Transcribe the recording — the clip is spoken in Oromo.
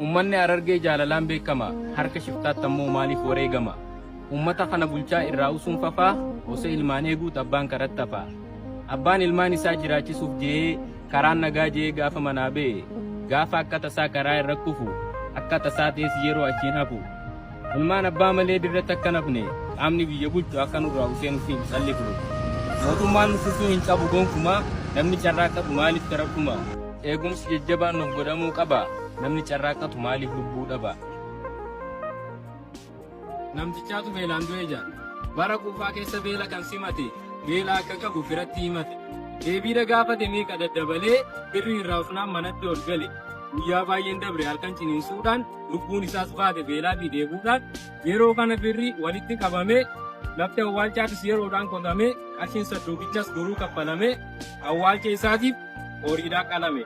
Uummanni Harargee jaalalaan beekama, harka shiftaatti ammoo maaliif wareegama? Uummata kana bulchaa irraa usuun fafaa, osoo ilmaan eeguut abbaan karatti hafaa. Abbaan ilmaan isaa jiraachisuuf jee karaan nagaa jee gaafa manaa ba'e, gaafa akka tasaa karaa irra kufu, akka tasaa teessi yeroo achiin hafu. Ilmaan abbaa malee dirratti akka nafne, qaamni biyya bulchu akka nurraa useen fi sallifnu. Mootummaan nufusuu hin qabu gonkumaa, namni carraaqqatu maaliif tarakkuma? Eegumsi jajjabaan nuuf godhamuu qaba, namni carraaqqatu maaliif lubbuu dhaba? Namtichaatu beelaan du'e jira. Bara quufaa keessa beela kan simate, beela akka qabu firatti himate. Deebiidha gaafate meeqa daddabalee, birri irraa ufnaan manatti ol gale. Guyyaa baay'een dabre halkan ciniinsuudhaan, lubbuun isaas baate beelaa fi deebuudhaan, yeroo kana birri walitti qabamee, lafti awwaalchaatis yeroodhaan qotamee, qarshiin sadduuqichas guruu kaffalamee, awwaalcha isaatiif horiidhaa qalame.